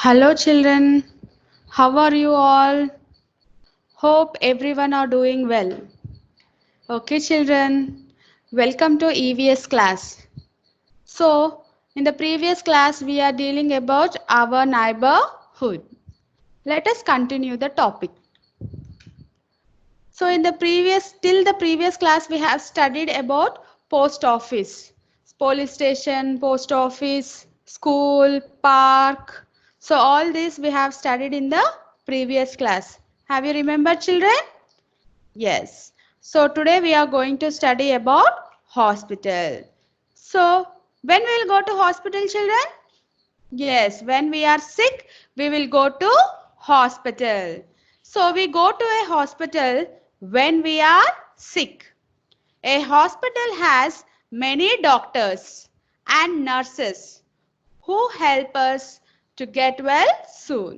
Hello children, how are you all? Hope everyone are doing well. Okay children, welcome to EVS class. So, in the previous class we are dealing about our neighborhood. Let us continue the topic. So, till the previous class we have studied about post office, police station, post office, school, park. So, all this we have studied in the previous class. Have you remembered children? Yes. So, today we are going to study about hospital. So, when we will go to hospital children? Yes, when we are sick, we will go to hospital. So we go to a hospital when we are sick. A hospital has many doctors and nurses who help us to get well soon.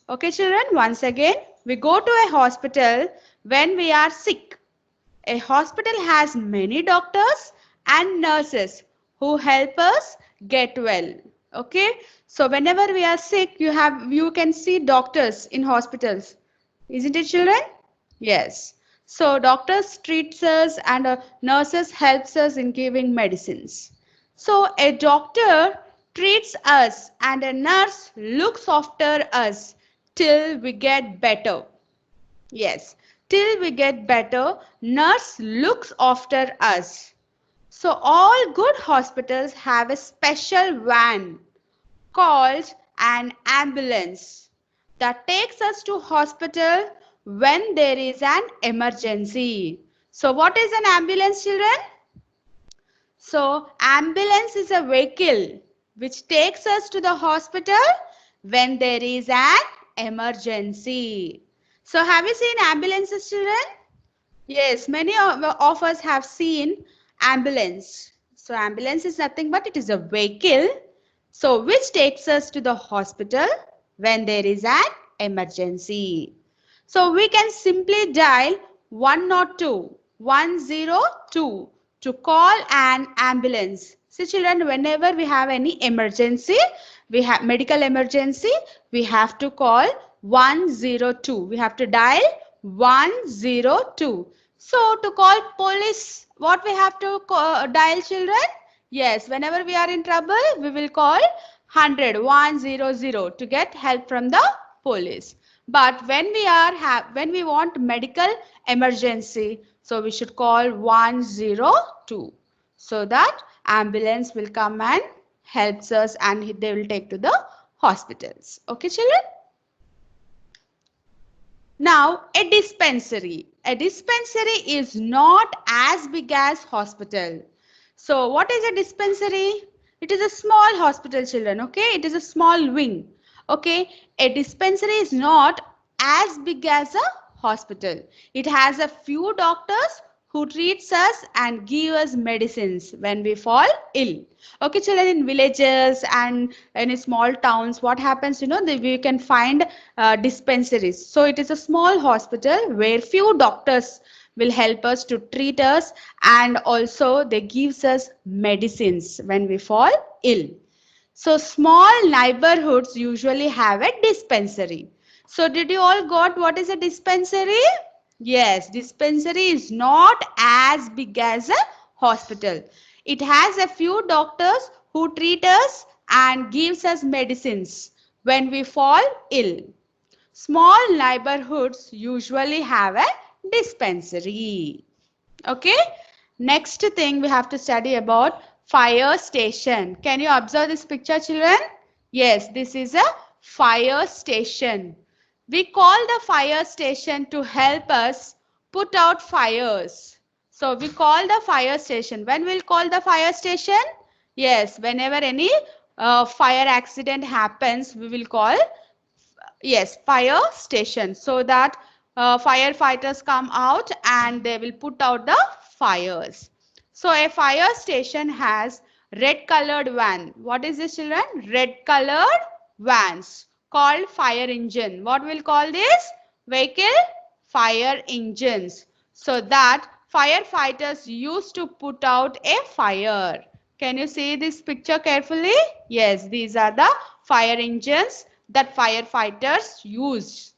Okay, children, once again, we go to a hospital when we are sick. A hospital has many doctors and nurses who help us get well. Okay, so whenever we are sick, you can see doctors in hospitals, isn't it, children? Yes. So doctors treats us and nurses helps us in giving medicines. So a doctor treats us and a nurse looks after us till we get better. Yes, till we get better, nurse looks after us. So all good hospitals have a special van called an ambulance that takes us to hospital when there is an emergency. So what is an ambulance, children? So ambulance is a vehicle which takes us to the hospital when there is an emergency. So have you seen ambulances, children? Yes, many of us have seen ambulance. So ambulance is nothing but it is a vehicle so which takes us to the hospital when there is an emergency. So we can simply dial 102 102 to call an ambulance. So children, whenever we have any emergency, we have medical emergency, we have to call 102. We have to dial 102. So to call police, what we have to dial, children? Yes, whenever we are in trouble, we will call 100 to get help from the police. But when we want medical emergency, so we should call 102 so that ambulance will come and helps us and they will take to the hospitals. Okay, children? Now, a dispensary. A dispensary is not as big as hospital. So, what is a dispensary? It is a small hospital, children. Okay, it is a small wing. Okay, a dispensary is not as big as a hospital. It has a few doctors who treats us and give us medicines when we fall ill. Okay, children, in villages and in small towns, what happens, we can find dispensaries. So it is a small hospital where few doctors will help us to treat us and also they gives us medicines when we fall ill. So small neighborhoods usually have a dispensary. So did you all got what is a dispensary? Yes, dispensary is not as big as a hospital. It has a few doctors who treat us and gives us medicines when we fall ill. Small neighborhoods usually have a dispensary. Okay. Next thing we have to study about fire station. Can you observe this picture, children? Yes, this is a fire station. We call the fire station to help us put out fires. So we call the fire station. When we'll call the fire station? Yes, whenever any fire accident happens, we will call yes, fire station so that firefighters come out and they will put out the fires. So a fire station has red colored van. What is this, children? Red colored vans called fire engine. What will call this? Vehicle? Fire engines. So that firefighters used to put out a fire. Can you see this picture carefully? Yes, these are the fire engines that firefighters use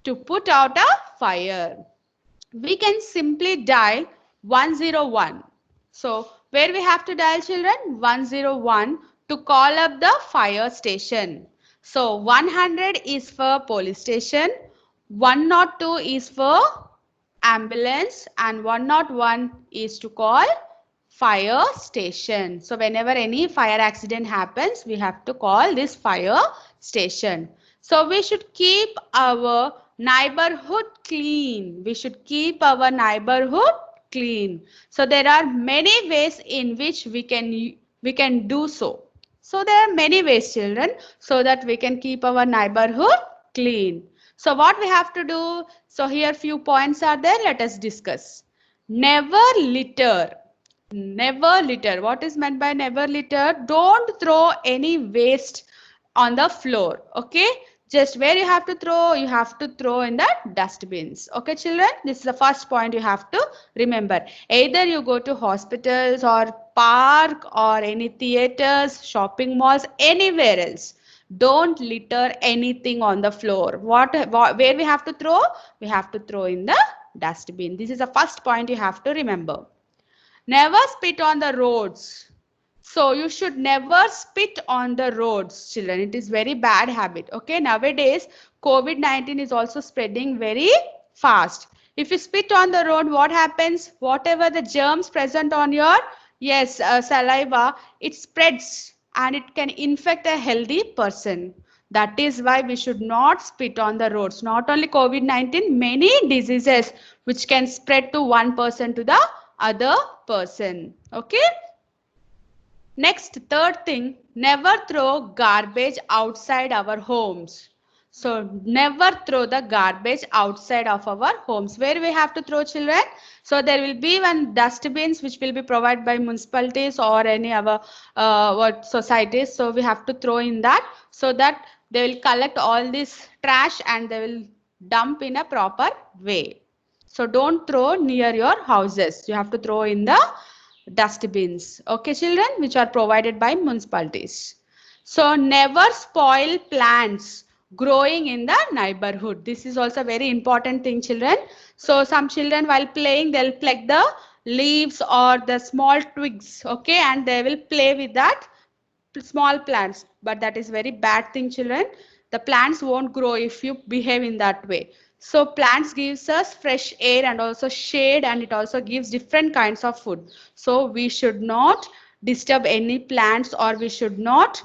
to put out a fire. We can simply dial 101. So where we have to dial, children? 101 to call up the fire station. So 100 is for police station, 102 is for ambulance, and 101 is to call fire station. So whenever any fire accident happens, we have to call this fire station. So we should keep our neighborhood clean. We should keep our neighborhood clean. So there are many ways in which we can do so. So there are many ways, children, so that we can keep our neighborhood clean. So what we have to do? So here few points are there. Let us discuss. Never litter. Never litter. What is meant by never litter? Don't throw any waste on the floor. Okay. Just where you have to throw in the dustbins. Okay, children. This is the first point you have to remember. Either you go to hospitals or park or any theaters, shopping malls, anywhere else. Don't litter anything on the floor. Where we have to throw? We have to throw in the dustbin. This is the first point you have to remember. Never spit on the roads. So you should never spit on the roads, children. It is very bad habit. Okay, nowadays COVID-19 is also spreading very fast. If you spit on the road, what happens? Whatever the germs present on your saliva, it spreads and it can infect a healthy person. That is why we should not spit on the roads. Not only COVID-19, many diseases which can spread to one person to the other person. Okay. Next, third thing, never throw garbage outside our homes. So never throw the garbage outside of our homes. Where we have to throw, children? So there will be one dustbins which will be provided by municipalities or any other societies. So we have to throw in that so that they will collect all this trash and they will dump in a proper way. So don't throw near your houses. You have to throw in the dustbins. Okay, children, which are provided by municipalities. So never spoil plants growing in the neighborhood. This is also a very important thing, children. So some children while playing, they'll pluck the leaves or the small twigs, okay, and they will play with that small plants, but that is very bad thing, children. The plants won't grow if you behave in that way. So plants gives us fresh air and also shade, and it also gives different kinds of food. So we should not disturb any plants, or we should not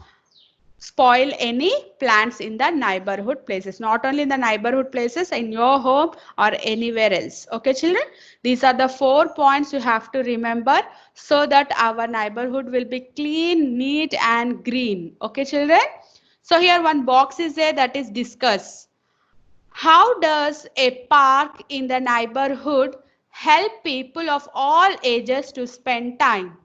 spoil any plants in the neighborhood places. Not only in the neighborhood places, in your home or anywhere else. Okay, children, these are the 4 points you have to remember so that our neighborhood will be clean, neat and green. Okay, children. So here one box is there, that is discuss. How does a park in the neighborhood help people of all ages to spend time?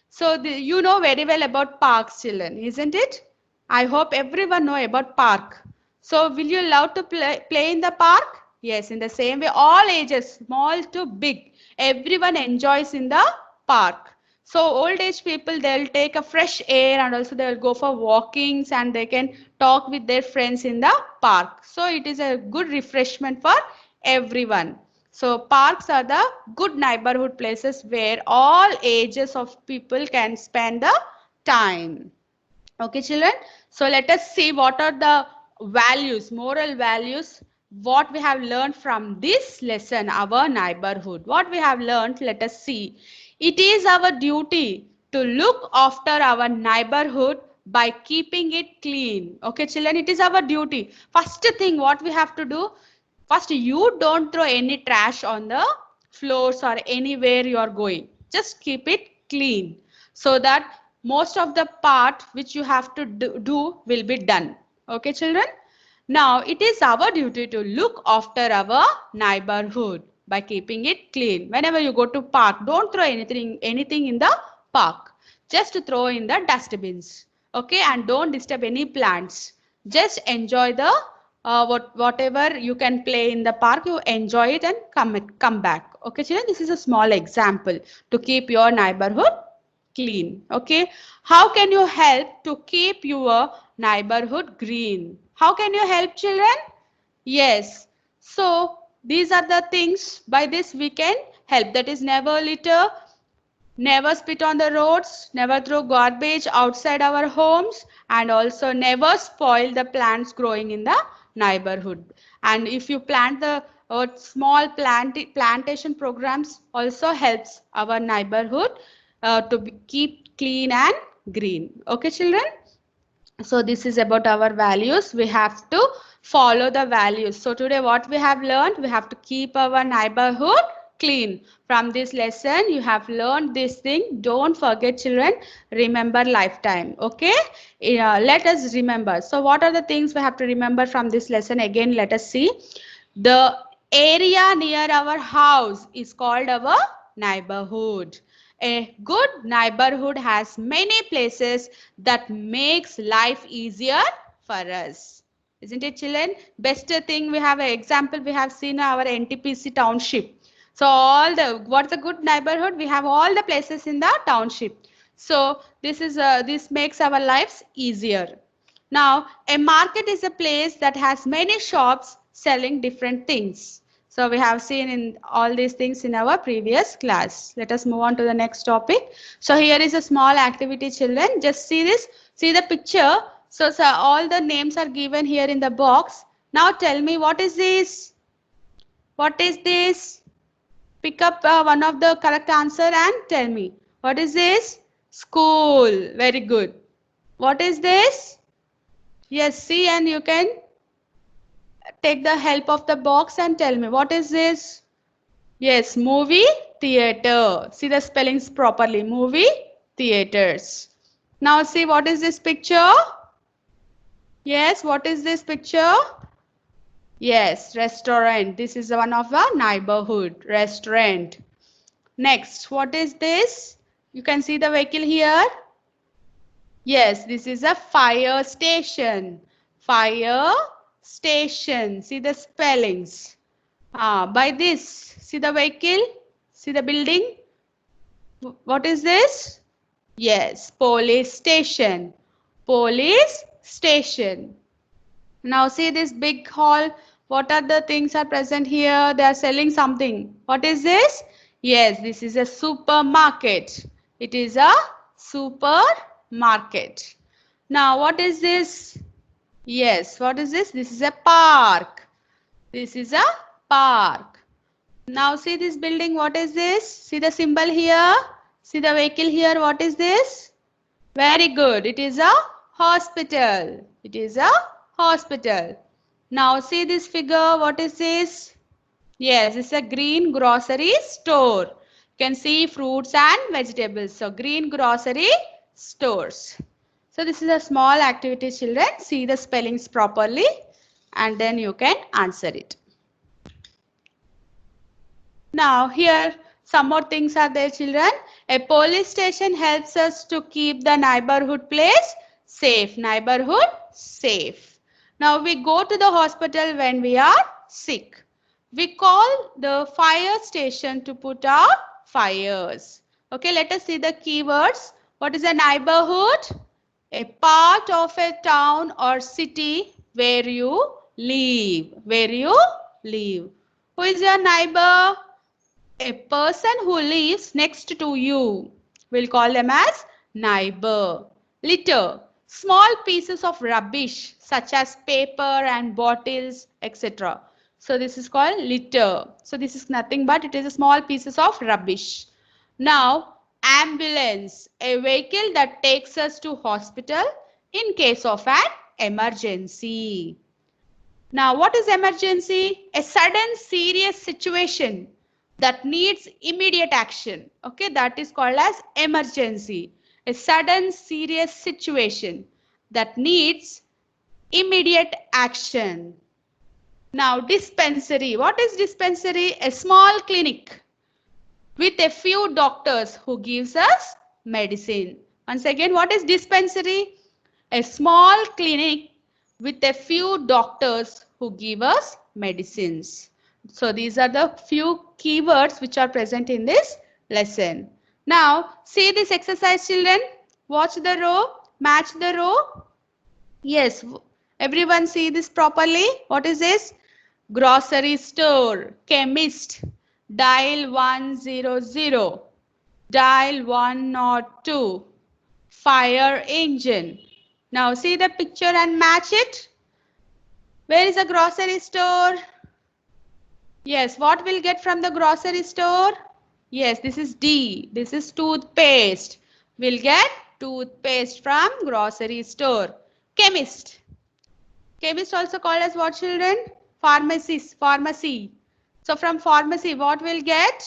So you know very well about parks, children, isn't it? I hope everyone know about park. So will you love to play in the park? Yes, in the same way, all ages, small to big, everyone enjoys in the park. So old age people, they'll take a fresh air and also they'll go for walkings and they can talk with their friends in the park. So it is a good refreshment for everyone. So parks are the good neighborhood places where all ages of people can spend the time. Okay, children. So let us see what are the values, moral values, what we have learned from this lesson, our neighborhood. What we have learned, let us see. It is our duty to look after our neighborhood by keeping it clean. Okay, children, it is our duty. First thing what we have to do, first you don't throw any trash on the floors or anywhere you are going. Just keep it clean so that most of the part which you have to do will be done. Okay, children. Now it is our duty to look after our neighborhood by keeping it clean. Whenever you go to park, don't throw anything in the park. Just throw in the dustbins. Okay, and don't disturb any plants. Just enjoy the whatever you can play in the park. You enjoy it and come back. Okay, children. This is a small example to keep your neighborhood clean. Okay. How can you help to keep your neighborhood green? How can you help, children? Yes. So these are the things by this we can help. That is never litter, never spit on the roads, never throw garbage outside our homes, and also never spoil the plants growing in the neighborhood. And if you plant the small plantation programs also helps our neighborhood to keep clean and green. Okay, children? So this is about our values. We have to follow the values. So today what we have learned, we have to keep our neighborhood clean. From this lesson you have learned this thing. Don't forget, children, remember lifetime. Okay, let us remember. So what are the things we have to remember from this lesson? Again, let us see. The area near our house is called our neighborhood. A good neighborhood has many places that makes life easier for us. Isn't it, children? Best thing we have an example we have seen our NTPC township. So what's a good neighborhood? We have all the places in the township. So this makes our lives easier. Now, a market is a place that has many shops selling different things. So we have seen in all these things in our previous class. Let us move on to the next topic. So here is a small activity, children. Just see this. See the picture. So all the names are given here in the box. Now tell me, what is this? What is this? Pick up one of the correct answer and tell me. What is this? School. Very good. What is this? Yes, see, and you can take the help of the box and tell me. What is this? Yes, movie theater. See the spellings properly. Movie theaters. Now see, what is this picture? Yes, what is this picture? Yes, restaurant. This is one of the neighborhood restaurant. Next, what is this? You can see the vehicle here. Yes, this is a fire station. Fire station. See the spellings. By this, see the vehicle, see the building. What is this? Yes, police station. Police station. Now see this big hall. What are the things are present here? They are selling something. What is this? Yes, this is a supermarket. It is a supermarket. Now what is this? Yes, what is this? This is a park. This is a park. Now see this building. What is this? See the symbol here. See the vehicle here. What is this? Very good. It is a hospital. It is a hospital. Now see this figure. What is this? Yes, it's a green grocery store. You can see fruits and vegetables. So green grocery stores. So this is a small activity, children. See the spellings properly and then you can answer it. Now here some more things are there, children. A police station helps us to keep the neighborhood place safe. Neighborhood safe. Now we go to the hospital when we are sick. We call the fire station to put out fires. Okay, let us see the keywords. What is a neighborhood? A part of a town or city where you live. Where you live. Who is your neighbor? A person who lives next to you. We'll call them as neighbor. Litter. Small pieces of rubbish such as paper and bottles, etc. So this is called litter. So this is nothing but it is a small pieces of rubbish. Now ambulance. A vehicle that takes us to hospital in case of an emergency. Now what is emergency? A sudden serious situation that needs immediate action. Okay, that is called as emergency. A sudden serious situation that needs immediate action. Now dispensary. What is dispensary? A small clinic with a few doctors who gives us medicine. Once again, what is dispensary? A small clinic with a few doctors who give us medicines. So these are the few keywords which are present in this lesson. Now, see this exercise, children. Watch the row, match the row. Yes, everyone see this properly. What is this? Grocery store, chemist, dial 100, dial 102, fire engine. Now see the picture and match it. Where is a grocery store? Yes, what we'll get from the grocery store? Yes, this is D. This is toothpaste. We'll get toothpaste from grocery store. Chemist. Chemist also called as what, children? Pharmacist, pharmacy. So from pharmacy, what we'll get?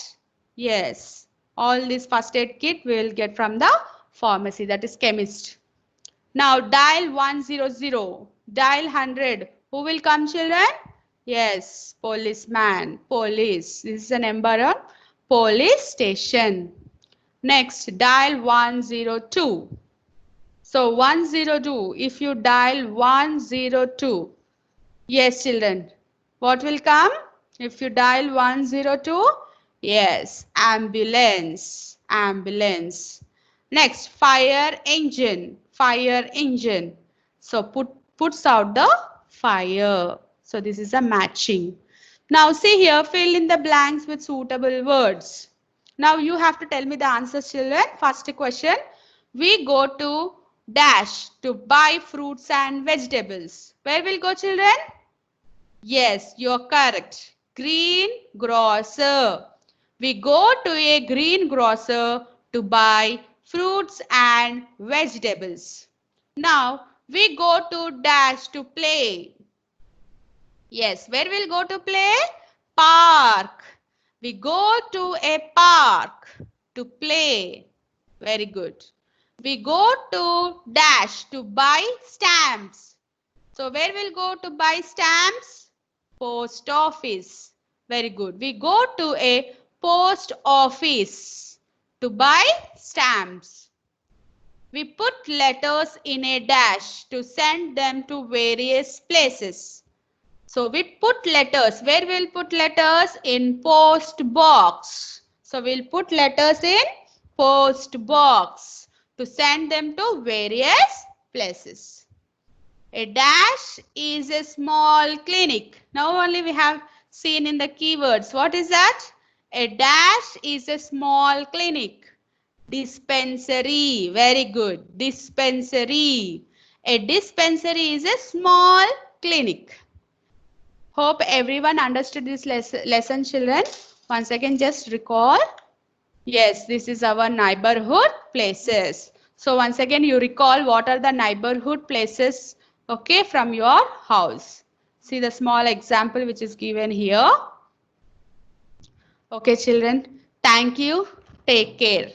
Yes, all this first aid kit we'll get from the pharmacy, that is chemist. Now dial 100, dial 100. Who will come, children? Yes, policeman, police. This is a number of police station. Next, dial 102. So 102, if you dial 102, yes, children, what will come? If you dial 102, yes, ambulance, ambulance. Next, fire engine, fire engine. So puts out the fire. So this is a matching. Now see here, fill in the blanks with suitable words. Now you have to tell me the answers, children. First question, we go to dash to buy fruits and vegetables. Where will go, children? Yes, you're correct. Green grocer. We go to a green grocer to buy fruits and vegetables. Now, we go to dash to play. Yes, where we'll go to play? Park. We go to a park to play. Very good. We go to dash to buy stamps. So where we'll go to buy stamps? Post office. Very good. We go to a post office to buy stamps. We put letters in a dash to send them to various places. So we put letters. Where we'll put letters? In post box. So we'll put letters in post box to send them to various places. A dash is a small clinic. Now only we have seen in the keywords. What is that? A dash is a small clinic. Dispensary. Very good. Dispensary. A dispensary is a small clinic. Hope everyone understood this lesson, children. Once again, just recall. Yes, this is our neighborhood places. So once again, you recall what are the neighborhood places, okay, from your house. See the small example which is given here. Okay, children. Thank you. Take care.